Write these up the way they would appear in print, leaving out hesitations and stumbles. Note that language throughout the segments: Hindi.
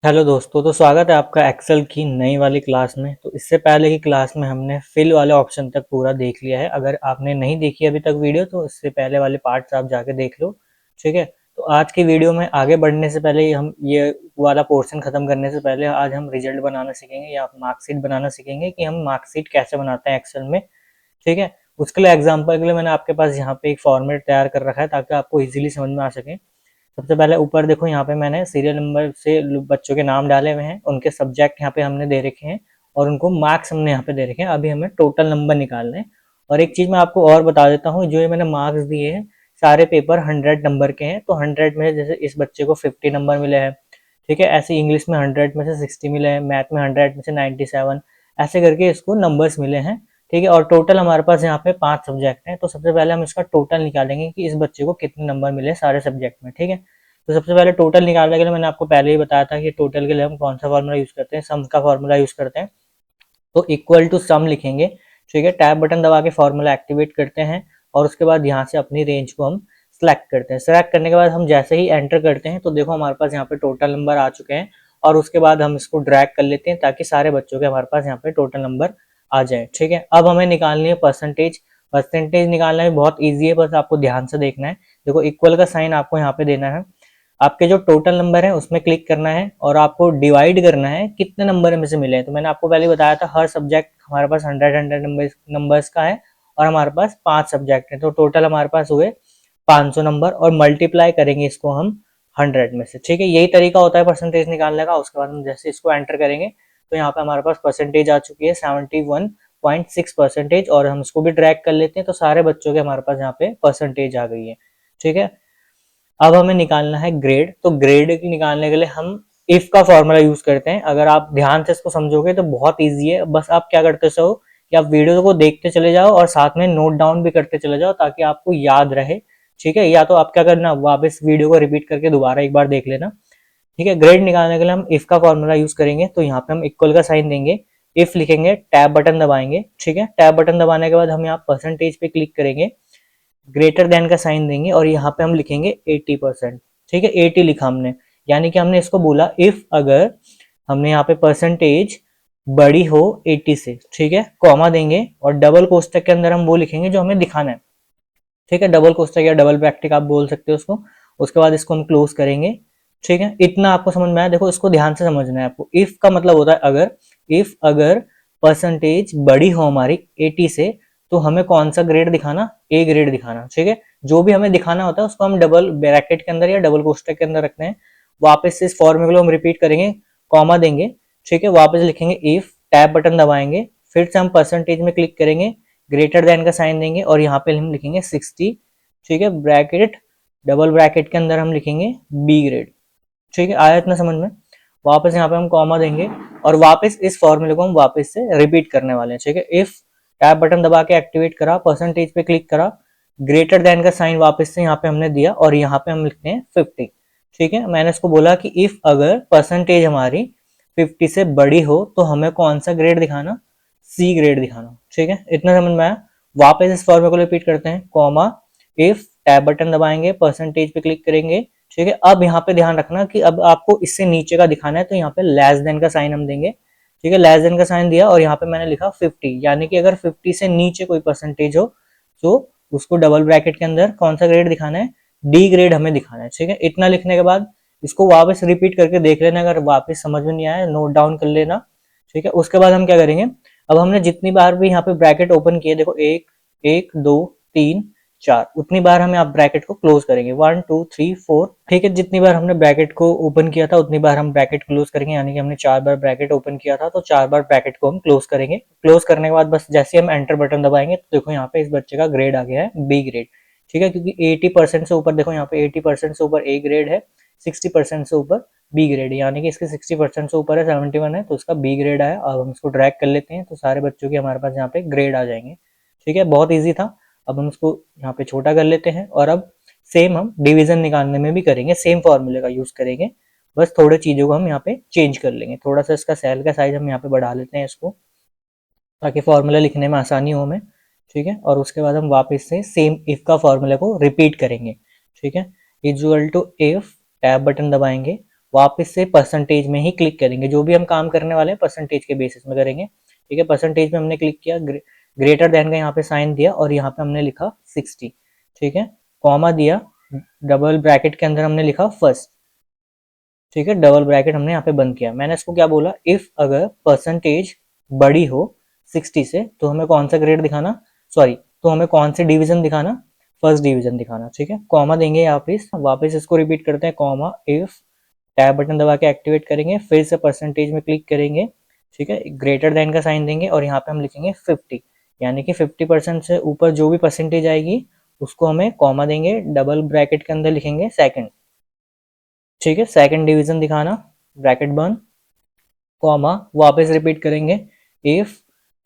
हेलो दोस्तों, तो स्वागत है आपका एक्सेल की नई वाली क्लास में। तो इससे पहले की क्लास में हमने फिल वाले ऑप्शन तक पूरा देख लिया है। अगर आपने नहीं देखी अभी तक वीडियो तो इससे पहले वाले पार्ट्स आप जाके देख लो। ठीक है, तो आज की वीडियो में आगे बढ़ने से पहले हम ये वाला पोर्शन खत्म करने से पहले आज हम रिजल्ट बनाना सीखेंगे या मार्कशीट बनाना सीखेंगे कि हम मार्कशीट कैसे बनाते हैं एक्सेल में। ठीक है, उसके लिए एग्जाम्पल के लिए मैंने आपके पास यहाँ पे एक फॉर्मेट तैयार कर रखा है ताकि आपको इजीली समझ में आ सके। सबसे पहले ऊपर देखो, यहाँ पे मैंने सीरियल नंबर से बच्चों के नाम डाले हुए हैं, उनके सब्जेक्ट यहाँ पे हमने दे रखे हैं और उनको मार्क्स हमने यहाँ पे दे रखे हैं। अभी हमें टोटल नंबर निकालने हैं। और एक चीज मैं आपको और बता देता हूँ, जो ये मैंने मार्क्स दिए हैं सारे पेपर 100 नंबर के हैं। तो 100 में जैसे इस बच्चे को 50 नंबर मिले हैं, ठीक है, ऐसे इंग्लिश में 100 में से 60 मिले हैं, मैथ में 100 में से 97, ऐसे करके इसको नंबर्स मिले हैं। ठीक है, और टोटल हमारे पास यहाँ पे 5 सब्जेक्ट हैं। तो सबसे पहले हम इसका टोटल निकालेंगे कि इस बच्चे को कितने नंबर मिले सारे सब्जेक्ट में। ठीक है, तो सबसे पहले टोटल निकालने के लिए मैंने आपको पहले ही बताया था कि टोटल के लिए हम कौन सा फॉर्मूला यूज करते हैं, सम का फॉर्मूला यूज करते हैं। तो इक्वल टू सम लिखेंगे। ठीक है, टैब बटन दबा के फॉर्मूला एक्टिवेट करते हैं और उसके बाद यहाँ से अपनी रेंज को हम सिलेक्ट करते हैं। सिलेक्ट करने के बाद हम जैसे ही एंटर करते हैं तो देखो हमारे पास यहाँ पे टोटल नंबर आ चुके हैं। और उसके बाद हम इसको ड्रैग कर लेते हैं ताकि सारे बच्चों के हमारे पास यहाँ पे टोटल नंबर आ जाए। ठीक है, अब हमें निकालनी है परसेंटेज। परसेंटेज निकालना भी बहुत ईजी है, बस आपको ध्यान से देखना है। देखो इक्वल का साइन आपको यहाँ पे देना है, आपके जो टोटल नंबर है उसमें क्लिक करना है और आपको डिवाइड करना है कितने नंबर में से मिले हैं। तो मैंने आपको पहले बताया था हर सब्जेक्ट हमारे पास 100 नंबर्स का है और हमारे पास 5 सब्जेक्ट हैं, तो टोटल हमारे पास हुए 500 नंबर और मल्टीप्लाई करेंगे इसको हम 100 में से। ठीक है, यही तरीका होता है परसेंटेज निकालने का। उसके बाद हम जैसे इसको एंटर करेंगे तो यहाँ पे हमारे पास परसेंटेज आ चुकी है 71.6%। और हम इसको भी ड्रैग कर लेते हैं तो सारे बच्चों के हमारे पास यहाँ पे परसेंटेज आ गई है। ठीक है, अब हमें निकालना है ग्रेड। तो ग्रेड निकालने के लिए हम इफ का फॉर्मूला यूज करते हैं। अगर आप ध्यान से इसको समझोगे तो बहुत ईजी है। बस आप क्या करते हो कि आप वीडियो को देखते चले जाओ और साथ में नोट डाउन भी करते चले जाओ ताकि आपको याद रहे। ठीक है, या तो आप क्या करना, वापस वीडियो को रिपीट करके दोबारा एक बार देख लेना। ठीक है, ग्रेड निकालने के लिए हम इफ का फॉर्मूला यूज करेंगे। तो यहाँ पे हम इक्वल का साइन देंगे, इफ लिखेंगे, टैब बटन दबाएंगे। ठीक है, टैब बटन दबाने के बाद हम यहाँ परसेंटेज पे क्लिक करेंगे, ग्रेटर देन का साइन देंगे और यहाँ पे हम लिखेंगे 80%। ठीक है, 80 लिखा हमने, यानी कि हमने इसको बोला इफ अगर हमने यहाँ पे परसेंटेज बड़ी हो 80 से। ठीक है, कॉमा देंगे और डबल कोष्टक के अंदर हम वो लिखेंगे जो हमें दिखाना है। ठीक है, डबल कोष्टक या डबल ब्रैकेट आप बोल सकते हो उसको। उसके बाद इसको हम क्लोज करेंगे। ठीक है, इतना आपको समझ में आया। देखो इसको ध्यान से समझना है आपको। इफ का मतलब होता है अगर। इफ अगर परसेंटेज बड़ी हो हमारी 80 से तो हमें कौन सा ग्रेड दिखाना, ए ग्रेड दिखाना। ठीक है, जो भी हमें दिखाना होता है उसको हम डबल ब्रैकेट के अंदर या डबल कोष्टक के अंदर रखते हैं। वापस से इस फॉर्मूले को हम रिपीट करेंगे, कॉमा देंगे। ठीक है, वापस लिखेंगे इफ, टैब बटन दबाएंगे, फिर से हम परसेंटेज में क्लिक करेंगे, ग्रेटर देन का साइन देंगे और यहाँ पे हम लिखेंगे 60। ठीक है, ब्रैकेट डबल ब्रैकेट के अंदर हम लिखेंगे बी ग्रेड। ठीक है, आया इतना समझ में। वापस यहाँ पे हम कॉमा देंगे और वापस इस फॉर्मूले को हम वापस से रिपीट करने वाले हैं। ठीक है, इफ, टैब बटन दबा के एक्टिवेट करा, परसेंटेज पे क्लिक करा, ग्रेटर देन का साइन वापस से यहाँ पे हमने दिया और यहाँ पे हम लिखते हैं 50। ठीक है, मैंने इसको बोला कि इफ अगर परसेंटेज हमारी 50 से बड़ी हो तो हमें कौन सा ग्रेड दिखाना, सी ग्रेड दिखाना। ठीक है, इतना समझ में आया। वापस इस फॉर्मूले को रिपीट करते हैं, कॉमा, इफ, टैब बटन दबाएंगे, परसेंटेज पे क्लिक करेंगे। ठीक है, अब यहाँ पे ध्यान रखना कि अब आपको इससे नीचे का दिखाना है तो यहाँ पे लेस देन का साइन हम देंगे। ठीक है, लेस देन का साइन दिया और यहाँ पे मैंने लिखा 50, यानी कि अगर 50 से नीचे कोई परसेंटेज हो तो उसको डबल ब्रैकेट के अंदर कौन सा ग्रेड दिखाना है, डी ग्रेड हमें दिखाना है। ठीक है, इतना लिखने के बाद इसको वापस रिपीट करके देख लेना, अगर वापस समझ में नहीं आया नोट डाउन कर लेना। ठीक है, उसके बाद हम क्या करेंगे, अब हमने जितनी बार भी यहाँ पे ब्रैकेट ओपन किए, देखो एक, एक, दो, तीन, 4, उतनी बार हम आप ब्रैकेट को क्लोज करेंगे, 1 2 3 4। ठीक है, जितनी बार हमने ब्रैकेट को ओपन किया था उतनी बार हम ब्रैकेट क्लोज करेंगे, यानी कि हमने 4 बार ब्रैकेट ओपन किया था तो 4 बार ब्रैकेट को हम क्लोज करेंगे। क्लोज करने के बाद बस जैसे हम एंटर बटन दबाएंगे तो देखो यहाँ पे इस बच्चे का ग्रेड आ गया है बी ग्रेड। ठीक है, क्योंकि 80% से ऊपर, देखो यहाँ पे 80% से ऊपर ए ग्रेड है, 60% से ऊपर बी ग्रेड, यानी कि इसके 60% से ऊपर है, 71 है, तो उसका बी ग्रेड आया। अब हम इसको ड्रैग कर लेते हैं तो सारे बच्चों के हमारे पास यहाँ पे ग्रेड आ जाएंगे। ठीक है, बहुत ईजी था। अब हम इसको यहाँ पे छोटा कर लेते हैं और अब सेम हम डिवीजन निकालने में भी करेंगे, सेम फॉर्मूले का यूज करेंगे। बस थोड़े चीजों को हम यहाँ पे चेंज कर लेंगे, थोड़ा सा इसका सेल का साइज हम यहाँ पे बढ़ा लेते हैं इसको, ताकि फॉर्मूला लिखने में आसानी हो हमें। ठीक है, और उसके बाद हम वापस से सेम इफ का फॉर्मूला को रिपीट करेंगे। ठीक है, equal to if, tab button दबाएंगे, वापस से परसेंटेज में ही क्लिक करेंगे। जो भी हम काम करने वाले हैं परसेंटेज के बेसिस में करेंगे। ठीक है, परसेंटेज में हमने क्लिक किया, ग्रेटर देन का यहाँ पे साइन दिया और यहाँ पे हमने लिखा 60। ठीक है, कॉमा दिया, डबल ब्रैकेट के अंदर हमने लिखा फर्स्ट। ठीक है, डबल ब्रैकेट हमने यहाँ पे बंद किया। मैंने इसको क्या बोला, इफ अगर परसेंटेज बड़ी हो 60 से तो हमें कौन सा ग्रेड दिखाना, सॉरी, तो हमें कौन से डिवीजन दिखाना, फर्स्ट डिवीजन दिखाना। ठीक है, कॉमा देंगे यहाँ पे, वापस इसको रिपीट करते हैं, कॉमा, इफ, टैब बटन दबा के एक्टिवेट करेंगे, फिर से परसेंटेज में क्लिक करेंगे। ठीक है, ग्रेटर देन का साइन देंगे और यहाँ पे हम लिखेंगे 50, यानी कि 50% से ऊपर जो भी परसेंटेज आएगी उसको हमें कॉमा देंगे, डबल ब्रैकेट के अंदर लिखेंगे सेकंड। ठीक है, सेकंड डिवीजन दिखाना, ब्रैकेट बंद, कॉमा, वापस रिपीट करेंगे, इफ,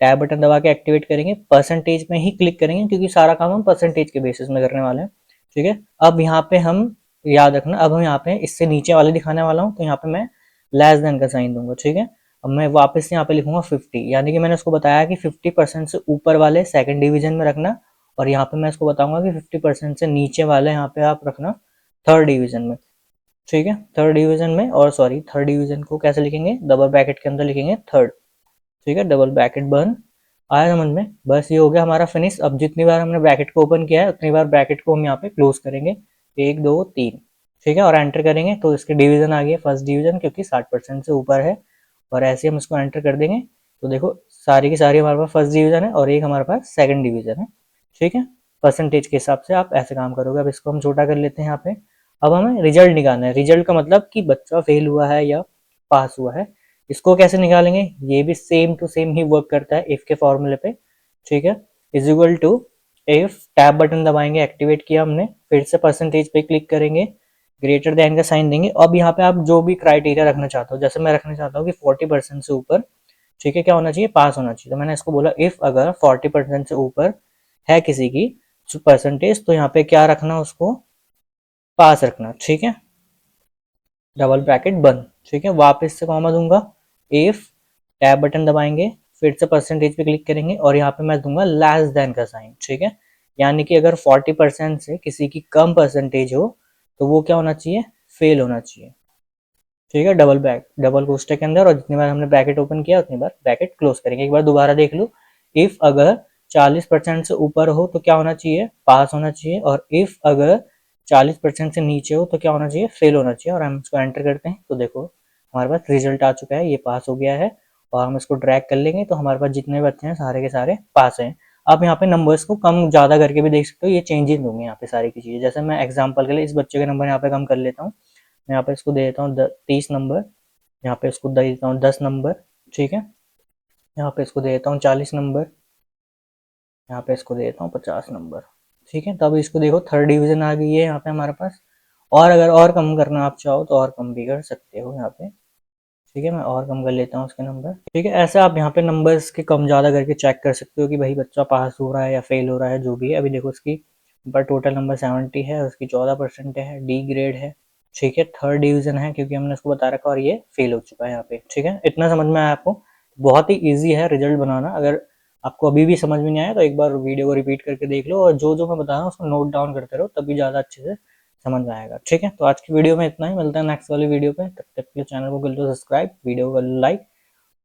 टैब बटन दबा के एक्टिवेट करेंगे, परसेंटेज में ही क्लिक करेंगे क्योंकि सारा काम हम परसेंटेज के बेसिस में करने वाले हैं। ठीक है, अब यहाँ पे हम याद रखना, अब हम यहाँ पे इससे नीचे वाले दिखाने वाला हूँ, तो यहाँ पे मैं लेस देन का साइन दूंगा। ठीक है, अब मैं वापस यहाँ पे लिखूंगा 50, यानी कि मैंने उसको बताया कि 50% से ऊपर वाले सेकंड डिवीजन में रखना, और यहाँ पे मैं इसको बताऊंगा कि 50% से नीचे वाले यहाँ पे आप रखना थर्ड डिवीजन में। ठीक है, थर्ड डिवीजन में, और सॉरी, थर्ड डिवीजन को कैसे लिखेंगे, डबल ब्रैकेट के अंदर लिखेंगे थर्ड। ठीक है, डबल ब्रैकेट बंद, आया समझ में? बस ये हो गया हमारा फिनिश। अब जितनी बार हमने ब्रैकेट को ओपन किया है उतनी बार ब्रैकेट को हम यहाँ पे क्लोज करेंगे, 1 2 3। ठीक है, और एंटर करेंगे तो इसके डिवीजन आ गया फर्स्ट डिवीजन, क्योंकि 60% से ऊपर है, और ऐसे हम इसको एंटर कर देंगे तो देखो सारी की सारी हमारे पास फर्स्ट डिवीजन है और एक हमारे पास सेकंड डिवीजन है। ठीक है, परसेंटेज के हिसाब से आप ऐसे काम करोगे। अब इसको हम छोटा कर लेते हैं यहाँ पे। अब हमें रिजल्ट निकालना है, रिजल्ट का मतलब कि बच्चा फेल हुआ है या पास हुआ है। इसको कैसे निकालेंगे, ये भी सेम टू सेम ही वर्क करता है इफ के फॉर्मूले पे। ठीक है, is equal to, if, tab button दबाएंगे, एक्टिवेट किया हमने, फिर से परसेंटेज पे क्लिक करेंगे, ग्रेटर देन का साइन देंगे। अब यहाँ पे आप जो भी क्राइटेरिया रखना चाहते हो, जैसे मैं रखना चाहता हूँ कि 40% से ऊपर, ठीक है, क्या होना चाहिए, पास होना चाहिए। तो मैंने इसको बोला इफ अगर 40% से ऊपर है किसी की परसेंटेज, तो यहाँ पे क्या रखना, उसको पास रखना। ठीक है, डबल ब्रैकेट बंद। ठीक है, वापस से कॉमा दूंगा, इफ, टैब बटन दबाएंगे, फिर से परसेंटेज पे क्लिक करेंगे और यहाँ पे मैं दूंगा लेस देन का साइन। ठीक है, यानी कि अगर 40% से किसी की कम परसेंटेज हो तो वो क्या होना चाहिए, फेल होना चाहिए। ठीक है, डबल कोष्टक के अंदर, और जितनी बार हमने ब्रैकेट ओपन किया उतनी बार ब्रैकेट क्लोज करेंगे। एक बार दोबारा देख लो, इफ अगर 40% से ऊपर हो तो क्या होना चाहिए, पास होना चाहिए, और इफ अगर 40% से नीचे हो तो क्या होना चाहिए, फेल होना चाहिए। और हम इसको एंटर करते हैं तो देखो हमारे पास रिजल्ट आ चुका है, ये पास हो गया है। और हम इसको ड्रैग कर लेंगे तो हमारे पास जितने बच्चे हैं सारे के सारे पास हैं। आप यहाँ पे नंबर्स को कम ज़्यादा करके भी देख सकते हो, ये चेंजेस होंगे यहाँ पे सारी की चीज़ें। जैसे मैं एग्जाम्पल के लिए इस बच्चे के नंबर यहाँ पे कम कर लेता हूँ, मैं यहाँ पे इसको दे देता हूँ 30 नंबर, यहाँ पे इसको दे देता हूँ 10 नंबर। ठीक है, यहाँ पे इसको दे देता हूँ 40 नंबर, यहाँ पे इसको दे देता हूँ 50 नंबर। ठीक है, तब इसको देखो थर्ड डिवीजन आ गई है यहाँ पे हमारे पास। और अगर और कम करना आप चाहो तो और कम भी कर सकते हो यहाँ पे। ठीक है, मैं और कम कर लेता हूँ उसके नंबर। ठीक है, ऐसे आप यहाँ पे नंबर्स के कम ज़्यादा करके चेक कर सकते हो कि भाई बच्चा पास हो रहा है या फेल हो रहा है, जो भी है। अभी देखो उसकी पर टोटल नंबर 70 है, उसकी 14% है, डी ग्रेड है। ठीक है, थर्ड डिवीजन है क्योंकि हमने उसको बता रखा, और ये फेल हो चुका है यहाँ पे। ठीक है, इतना समझ में आया आपको? बहुत ही ईजी है रिजल्ट बनाना। अगर आपको अभी भी समझ में नहीं आया तो एक बार वीडियो को रिपीट करके देख लो, और जो जो मैं बता रहा हूँ उसको नोट डाउन करते रहो, तभी ज़्यादा अच्छे से समझ में आएगा। ठीक है, तो आज की वीडियो में इतना ही, मिलता है नेक्स्ट वाली वीडियो पे। तब तक के लिए चैनल को कर लो सब्सक्राइब, वीडियो को लाइक,